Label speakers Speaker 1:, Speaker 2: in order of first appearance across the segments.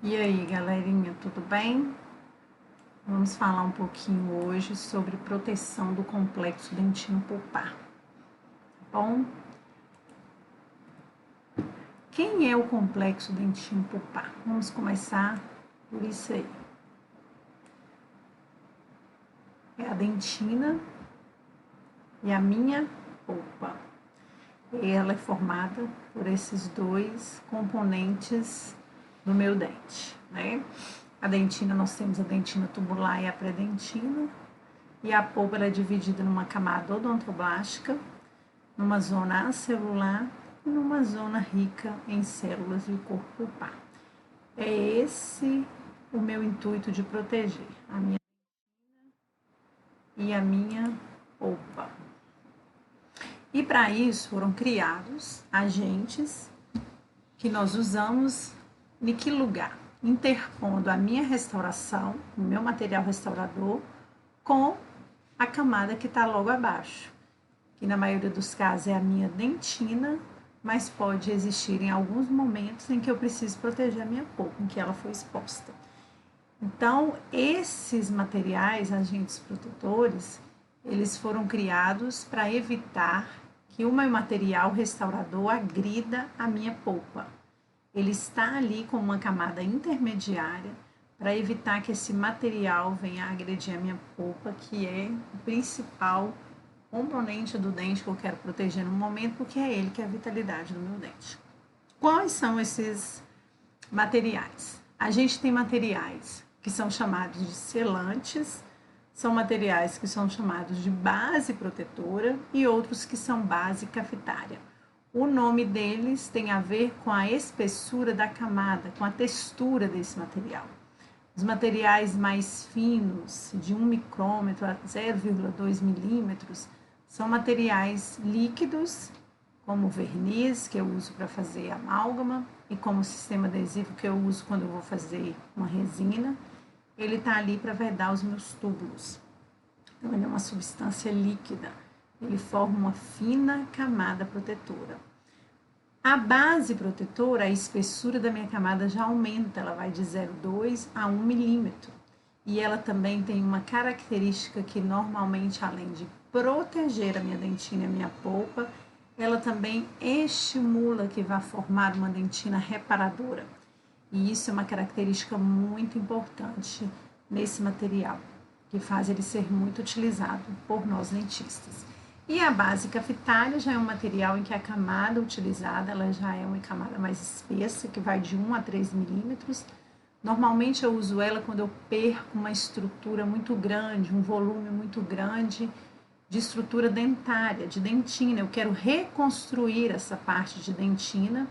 Speaker 1: E aí, galerinha, tudo bem? Vamos falar um pouquinho hoje sobre proteção do complexo dentino pulpar, tá bom? Quem é o complexo dentino pulpar? Vamos começar por isso aí. É a dentina e a minha polpa. E ela é formada por esses dois componentes do meu dente, né? A dentina, nós temos a dentina tubular e a pré-dentina. E a polpa ela é dividida numa camada odontoblástica, numa zona acelular e numa zona rica em células do corpo pulpar. É esse o meu intuito de proteger a minha e a minha polpa. E para isso foram criados agentes que nós usamos em que lugar? Interpondo a minha restauração, o meu material restaurador, com a camada que está logo abaixo, que na maioria dos casos é a minha dentina, mas pode existir em alguns momentos em que eu preciso proteger a minha polpa, em que ela foi exposta. Então, esses materiais, agentes protetores, eles foram criados para evitar que o meu material restaurador agrida a minha polpa. Ele está ali como uma camada intermediária para evitar que esse material venha agredir a minha polpa, que é o principal componente do dente que eu quero proteger no momento, porque é ele que é a vitalidade do meu dente. Quais são esses materiais? A gente tem materiais que são chamados de selantes, são materiais que são chamados de base protetora e outros que são base cavitária. O nome deles tem a ver com a espessura da camada, com a textura desse material. Os materiais mais finos, de 1 micrômetro a 0,2 milímetros, são materiais líquidos, como verniz, que eu uso para fazer amálgama, e como sistema adesivo que eu uso quando eu vou fazer uma resina. Ele está ali para vedar os meus túbulos. Então, ele é uma substância líquida. Ele forma uma fina camada protetora. A base protetora, a espessura da minha camada já aumenta, ela vai de 0,2 a 1 milímetro. E ela também tem uma característica que normalmente, além de proteger a minha dentina e a minha polpa, ela também estimula que vá formar uma dentina reparadora. E isso é uma característica muito importante nesse material, que faz ele ser muito utilizado por nós dentistas. E a base cavitária já é um material em que a camada utilizada ela já é uma camada mais espessa, que vai de 1 a 3 milímetros. Normalmente eu uso ela quando eu perco uma estrutura muito grande, um volume muito grande de estrutura dentária, de dentina. Eu quero reconstruir essa parte de dentina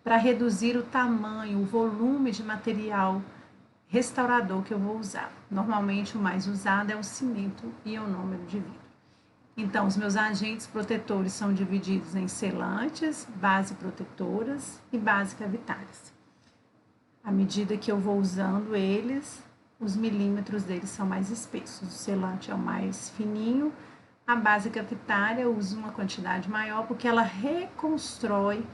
Speaker 1: para reduzir o tamanho, o volume de material restaurador que eu vou usar. Normalmente o mais usado é o cimento ionômero de vidro. Então, os meus agentes protetores são divididos em selantes, base protetoras e base cavitárias. À medida que eu vou usando eles, os milímetros deles são mais espessos. O selante é o mais fininho, a base cavitária eu uso uma quantidade maior porque ela reconstrói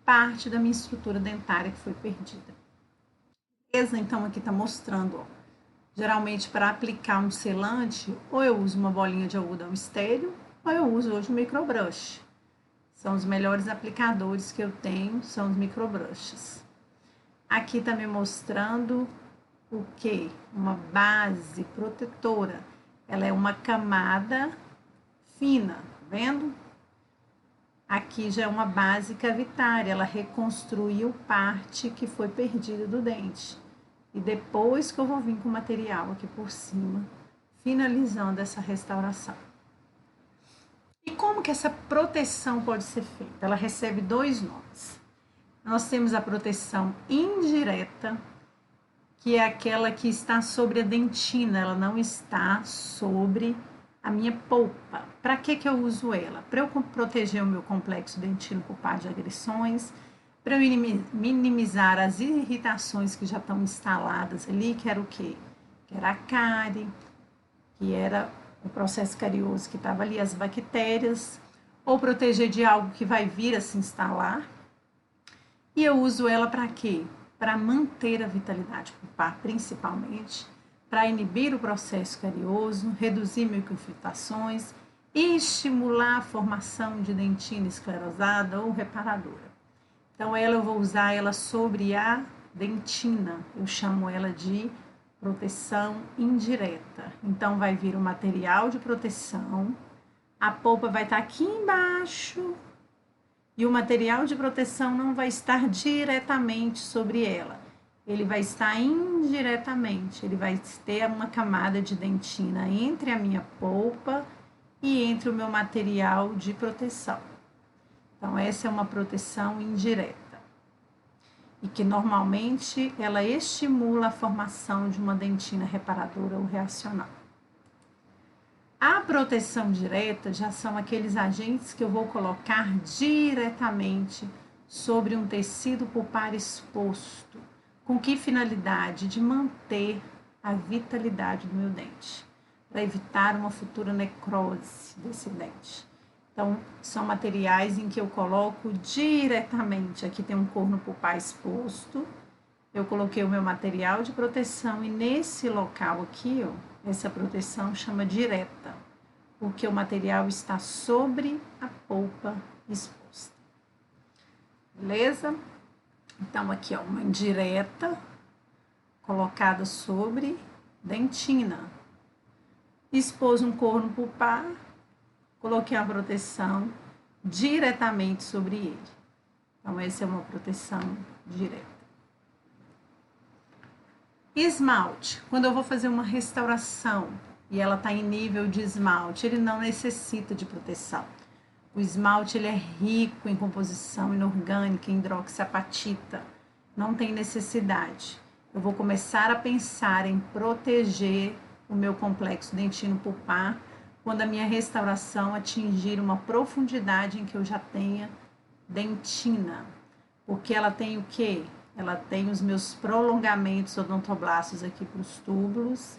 Speaker 1: parte da minha estrutura dentária que foi perdida. Essa então aqui está mostrando, ó. Geralmente para aplicar um selante, ou eu uso uma bolinha de algodão estéreo, ou eu uso hoje um microbrush. São os melhores aplicadores que eu tenho, são os microbrushes. Aqui está me mostrando o que? Uma base protetora. Ela é uma camada fina, tá vendo? Aqui já é uma base cavitária, ela reconstruiu parte que foi perdida do dente. E depois que eu vou vir com o material aqui por cima, finalizando essa restauração. E como que essa proteção pode ser feita? Ela recebe dois nomes. Nós temos a proteção indireta, que é aquela que está sobre a dentina, ela não está sobre a minha polpa. Para que eu uso ela? Para eu proteger o meu complexo dentino pulpar de agressões, para eu minimizar as irritações que já estão instaladas ali, que era o quê? Que era a cárie, que era o processo carioso que estava ali, as bactérias, ou proteger de algo que vai vir a se instalar. E eu uso ela para quê? para manter a vitalidade pulpar, principalmente, para inibir o processo carioso, reduzir microinfiltrações e estimular a formação de dentina esclerosada ou reparadora. Então, eu vou usar ela sobre a dentina, eu chamo ela de proteção indireta. Então, vai vir o material de proteção, a polpa vai estar aqui embaixo e o material de proteção não vai estar diretamente sobre ela. Ele vai estar indiretamente, ele vai ter uma camada de dentina entre a minha polpa e entre o meu material de proteção. Então, essa é uma proteção indireta e que normalmente ela estimula a formação de uma dentina reparadora ou reacional. A proteção direta já são aqueles agentes que eu vou colocar diretamente sobre um tecido pulpar exposto. Com que finalidade? De manter a vitalidade do meu dente, para evitar uma futura necrose desse dente. Então, são materiais em que eu coloco diretamente. Aqui tem um corno pulpar exposto. Eu coloquei o meu material de proteção e nesse local aqui, ó, essa proteção chama direta, porque o material está sobre a polpa exposta. Beleza? Então, aqui, ó, uma indireta colocada sobre dentina. Expôs um corno pulpar, coloquei a proteção diretamente sobre ele. Então, essa é uma proteção direta. Esmalte. Quando eu vou fazer uma restauração e ela está em nível de esmalte, ele não necessita de proteção. O esmalte ele é rico em composição inorgânica, em hidroxiapatita. Não tem necessidade. Eu vou começar a pensar em proteger o meu complexo dentino pulpar quando a minha restauração atingir uma profundidade em que eu já tenha dentina. Porque ela tem o quê? Ela tem os meus prolongamentos odontoblastos aqui para os túbulos,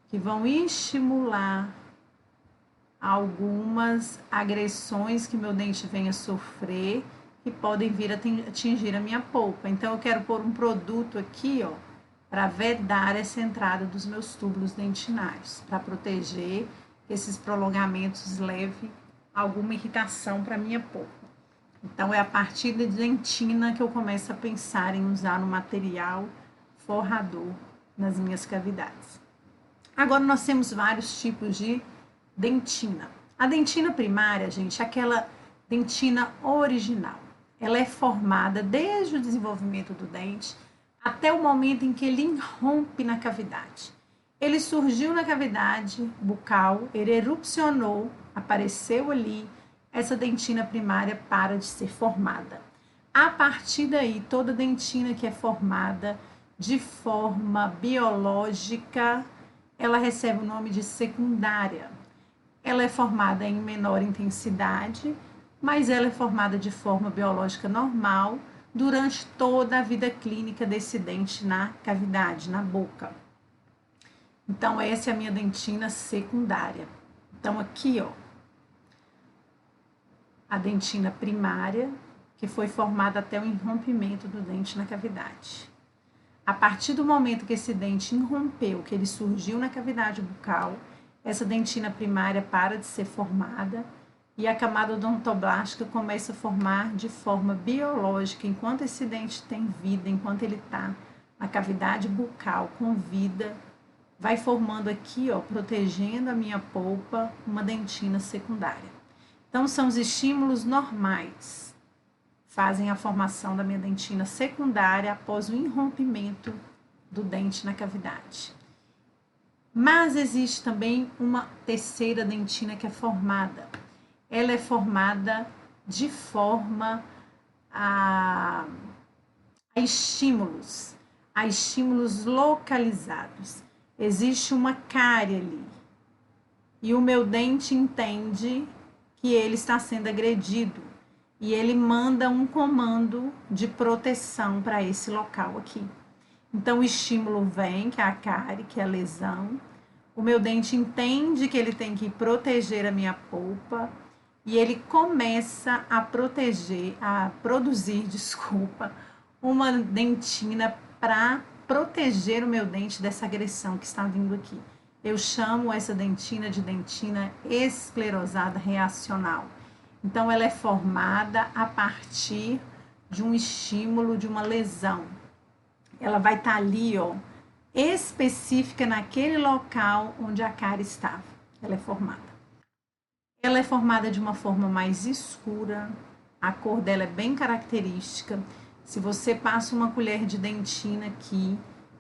Speaker 1: que vão estimular algumas agressões que meu dente venha sofrer, que podem vir a atingir a minha polpa. Então, eu quero pôr um produto aqui, ó, para vedar essa entrada dos meus túbulos dentinários, para proteger que esses prolongamentos levem alguma irritação para a minha polpa. Então, é a partir da dentina que eu começo a pensar em usar um material forrador nas minhas cavidades. Agora, nós temos vários tipos de dentina. A dentina primária, gente, é aquela dentina original. Ela é formada desde o desenvolvimento do dente até o momento em que ele irrompe na cavidade. Ele surgiu na cavidade bucal, ele erupcionou, apareceu ali, essa dentina primária para de ser formada. A partir daí, toda dentina que é formada de forma biológica, ela recebe o nome de secundária. Ela é formada em menor intensidade, mas ela é formada de forma biológica normal durante toda a vida clínica desse dente na cavidade, na boca. Então, essa é a minha dentina secundária. Então, aqui, ó, a dentina primária, que foi formada até o irrompimento do dente na cavidade. A partir do momento que esse dente irrompeu, que ele surgiu na cavidade bucal, essa dentina primária para de ser formada e a camada odontoblástica começa a formar de forma biológica, enquanto esse dente tem vida, enquanto ele está na cavidade bucal com vida, vai formando aqui, ó, protegendo a minha polpa, uma dentina secundária. Então, são os estímulos normais, fazem a formação da minha dentina secundária após o irrompimento do dente na cavidade. Mas existe também uma terceira dentina que é formada. Ela é formada de forma a estímulos localizados. Existe uma cárie ali e o meu dente entende que ele está sendo agredido e ele manda um comando de proteção para esse local aqui. Então, o estímulo vem, que é a cárie, que é a lesão. O meu dente entende que ele tem que proteger a minha polpa e ele começa a produzir uma dentina para proteger o meu dente dessa agressão que está vindo aqui. Eu chamo essa dentina de dentina esclerosada reacional. Então, ela é formada a partir de um estímulo, de uma lesão. Ela vai estar ali, ó, específica naquele local onde a cárie estava. Ela é formada. Ela é formada de uma forma mais escura, a cor dela é bem característica. Se você passa uma colher de dentina aqui,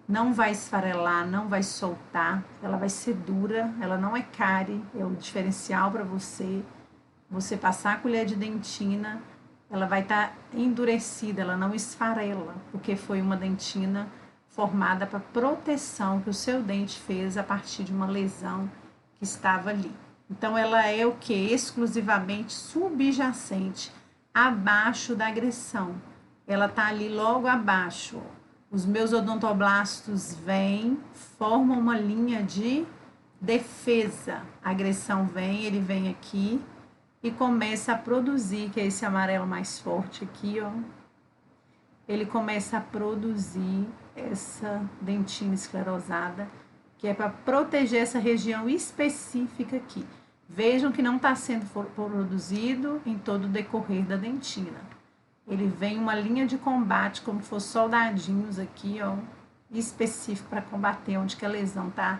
Speaker 1: não vai esfarelar, não vai soltar, ela vai ser dura, ela não é cárie, é o diferencial para você. Você passar a colher de dentina, ela vai estar endurecida, ela não esfarela, porque foi uma dentina formada para proteção que o seu dente fez a partir de uma lesão que estava ali. Então, ela é o que? Exclusivamente subjacente, abaixo da agressão. Ela está ali logo abaixo. Os meus odontoblastos vêm, formam uma linha de defesa. A agressão vem, ele vem aqui e começa a produzir, que é esse amarelo mais forte aqui, ó. Ele começa a produzir essa dentina esclerosada, que é para proteger essa região específica aqui. Vejam que não está sendo produzido em todo o decorrer da dentina. Ele vem uma linha de combate, como se fosse soldadinhos aqui, ó, específico para combater onde que a lesão está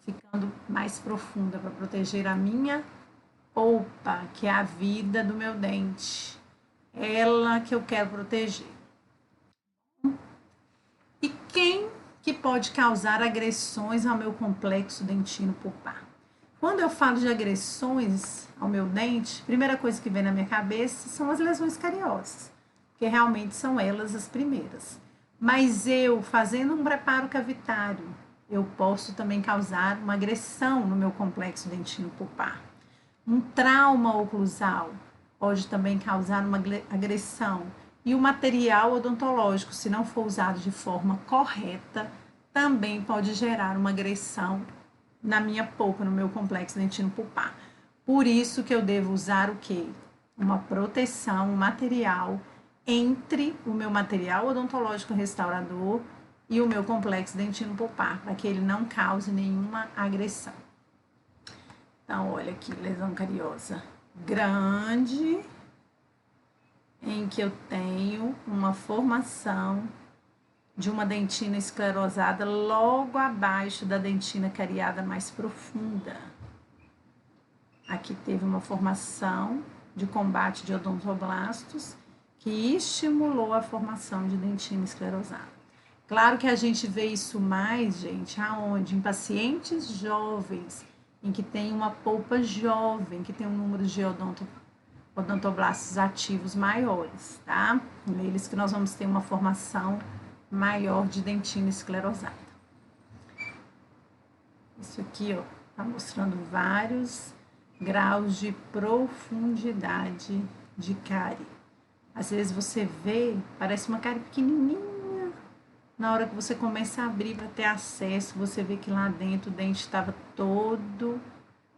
Speaker 1: ficando mais profunda, para proteger a minha polpa, que é a vida do meu dente. Ela que eu quero proteger. E quem que pode causar agressões ao meu complexo dentino pulpar? Quando eu falo de agressões ao meu dente, a primeira coisa que vem na minha cabeça são as lesões cariosas, que realmente são elas as primeiras. Mas eu, fazendo um preparo cavitário, eu posso também causar uma agressão no meu complexo dentino pulpar. Um trauma oclusal pode também causar uma agressão. E o material odontológico, se não for usado de forma correta, também pode gerar uma agressão na minha polpa, no meu complexo dentino pulpar. Por isso que eu devo usar o quê? Uma proteção, um material entre o meu material odontológico restaurador e o meu complexo dentino pulpar, para que ele não cause nenhuma agressão. Então, olha aqui, lesão cariosa grande, em que eu tenho uma formação de uma dentina esclerosada logo abaixo da dentina cariada mais profunda. Aqui teve uma formação de combate de odontoblastos que estimulou a formação de dentina esclerosada. Claro que a gente vê isso mais, gente, aonde? Em pacientes jovens, em que tem uma polpa jovem, que tem um número de odontoblastos ativos maiores, tá? Neles que nós vamos ter uma formação maior de dentina esclerosada. Isso aqui, ó, tá mostrando vários graus de profundidade de cárie. Às vezes você vê, parece uma cárie pequenininha. Na hora que você começa a abrir para ter acesso, você vê que lá dentro o dente estava todo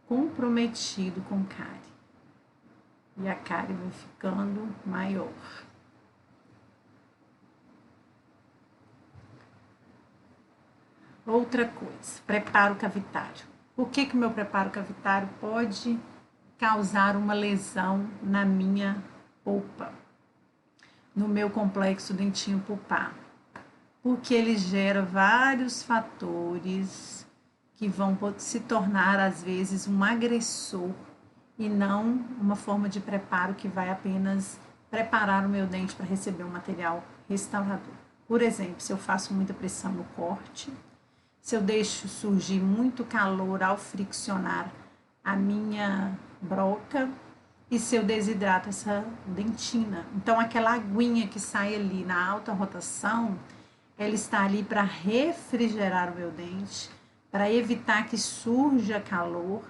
Speaker 1: comprometido com cárie. E a cárie vai ficando maior. Outra coisa, preparo cavitário. Por que o meu preparo cavitário pode causar uma lesão na minha polpa, no meu complexo dentinho pulpar? Porque ele gera vários fatores que vão se tornar, às vezes, um agressor e não uma forma de preparo que vai apenas preparar o meu dente para receber um material restaurador. Por exemplo, se eu faço muita pressão no corte, se eu deixo surgir muito calor ao friccionar a minha broca e se eu desidrato essa dentina. Então, aquela aguinha que sai ali na alta rotação, ela está ali para refrigerar o meu dente, para evitar que surja calor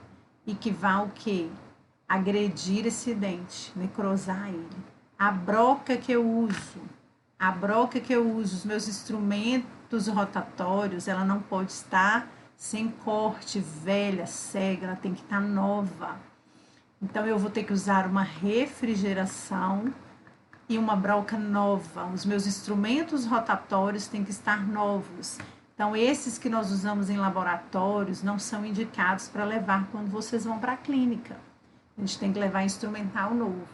Speaker 1: e que vá o quê? Agredir esse dente, necrosar ele. A broca que eu uso, os meus instrumentos rotatórios, ela não pode estar sem corte, velha, cega, ela tem que estar nova. Então, eu vou ter que usar uma refrigeração e uma broca nova. Os meus instrumentos rotatórios têm que estar novos. Então, esses que nós usamos em laboratórios não são indicados para levar quando vocês vão para a clínica. A gente tem que levar instrumental novo.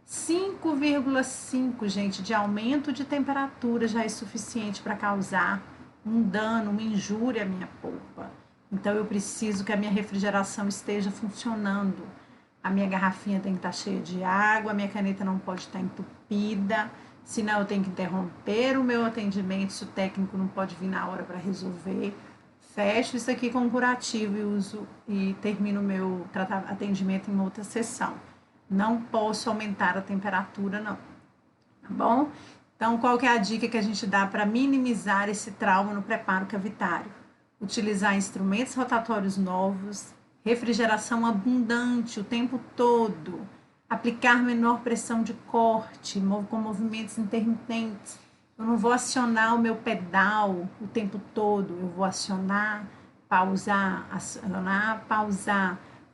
Speaker 1: 5,5, gente, de aumento de temperatura já é suficiente para causar um dano, uma injúria à minha polpa. Então, eu preciso que a minha refrigeração esteja funcionando. A minha garrafinha tem que estar cheia de água, a minha caneta não pode estar entupida, senão eu tenho que interromper o meu atendimento, se o técnico não pode vir na hora para resolver. Fecho isso aqui com um curativo e uso e termino o meu atendimento em outra sessão. Não posso aumentar a temperatura, não. Tá bom? Então, qual que é a dica que a gente dá para minimizar esse trauma no preparo cavitário? Utilizar instrumentos rotatórios novos, refrigeração abundante o tempo todo, aplicar menor pressão de corte, com movimentos intermitentes. Eu não vou acionar o meu pedal o tempo todo, eu vou acionar, pausar,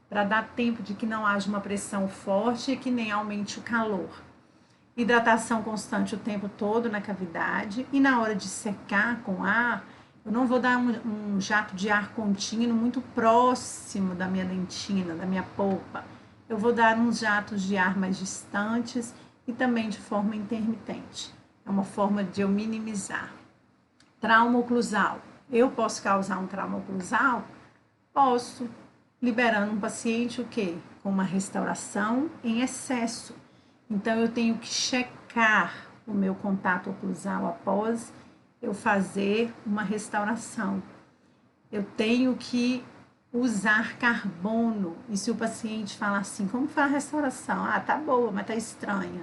Speaker 1: para dar tempo de que não haja uma pressão forte e que nem aumente o calor. Hidratação constante o tempo todo na cavidade e na hora de secar com ar, eu não vou dar um jato de ar contínuo muito próximo da minha dentina, da minha polpa. Eu vou dar uns jatos de ar mais distantes e também de forma intermitente. É uma forma de eu minimizar. Trauma oclusal. Eu posso causar um trauma oclusal? Posso, liberando um paciente o quê? Com uma restauração em excesso. Então, eu tenho que checar o meu contato oclusal após eu fazer uma restauração. Eu tenho que usar carbono. E se o paciente falar assim, como foi a restauração? Ah, tá boa, mas tá estranha.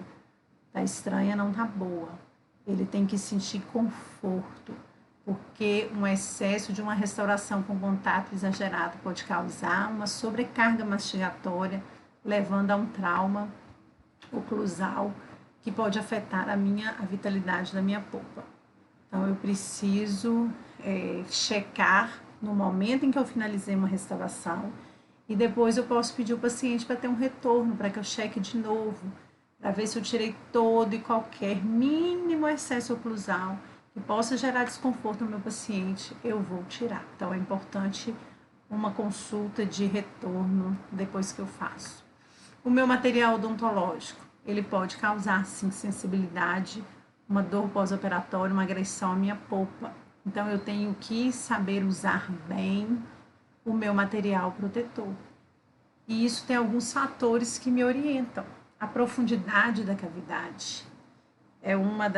Speaker 1: Tá estranha, não tá boa. Ele tem que sentir conforto, porque um excesso de uma restauração com contato exagerado pode causar uma sobrecarga mastigatória, levando a um trauma oclusal que pode afetar a vitalidade da minha polpa. Então, eu preciso checar no momento em que eu finalizei uma restauração e depois eu posso pedir o paciente para ter um retorno, para que eu cheque de novo, para ver se eu tirei todo e qualquer mínimo excesso oclusal que possa gerar desconforto no meu paciente, eu vou tirar. Então, é importante uma consulta de retorno depois que eu faço. O meu material odontológico, ele pode causar, sim, sensibilidade, uma dor pós-operatória, uma agressão à minha polpa. Então, eu tenho que saber usar bem o meu material protetor. E isso tem alguns fatores que me orientam. A profundidade da cavidade é uma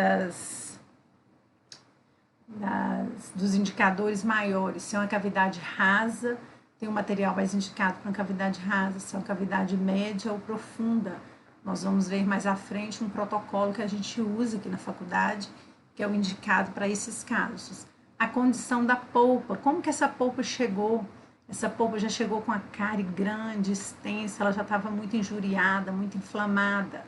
Speaker 1: dos indicadores maiores. Se é uma cavidade rasa, tem um material mais indicado para uma cavidade rasa. Se é uma cavidade média ou profunda, nós vamos ver mais à frente um protocolo que a gente usa aqui na faculdade, que é o indicado para esses casos. A condição da polpa, como que essa polpa chegou? Essa polpa já chegou com a cárie grande, extensa, ela já estava muito injuriada, muito inflamada.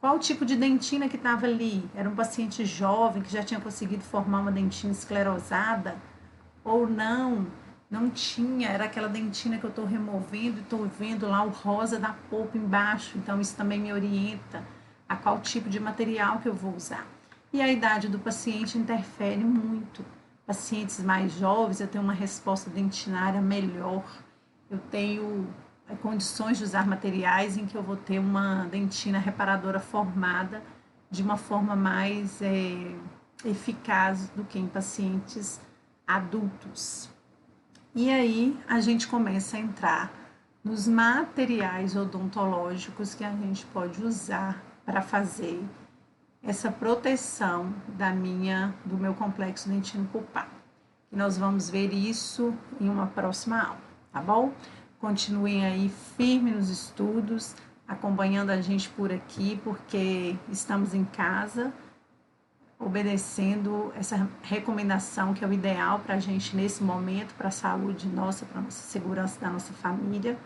Speaker 1: Qual o tipo de dentina que estava ali? Era um paciente jovem que já tinha conseguido formar uma dentina esclerosada? Ou não? Não tinha, era aquela dentina que eu estou removendo e estou vendo lá o rosa da polpa embaixo. Então, isso também me orienta a qual tipo de material que eu vou usar. E a idade do paciente interfere muito. Pacientes mais jovens, eu tenho uma resposta dentinária melhor. Eu tenho condições de usar materiais em que eu vou ter uma dentina reparadora formada de uma forma mais eficaz do que em pacientes adultos. E aí a gente começa a entrar nos materiais odontológicos que a gente pode usar para fazer essa proteção do meu complexo dentino pulpar. E nós vamos ver isso em uma próxima aula, tá bom? Continuem aí firme nos estudos, acompanhando a gente por aqui, porque estamos em casa, obedecendo essa recomendação que é o ideal para a gente nesse momento, para a saúde nossa, para a nossa segurança da nossa família,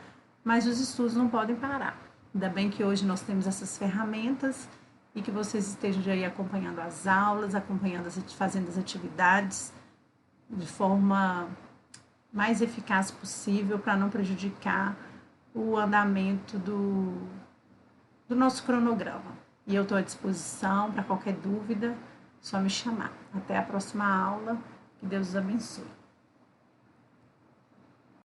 Speaker 1: mas os estudos não podem parar. Ainda bem que hoje nós temos essas ferramentas e que vocês estejam aí acompanhando as aulas, fazendo as atividades de forma mais eficaz possível para não prejudicar o andamento do nosso cronograma. E eu estou à disposição para qualquer dúvida, só me chamar. Até a próxima aula. Que Deus os abençoe.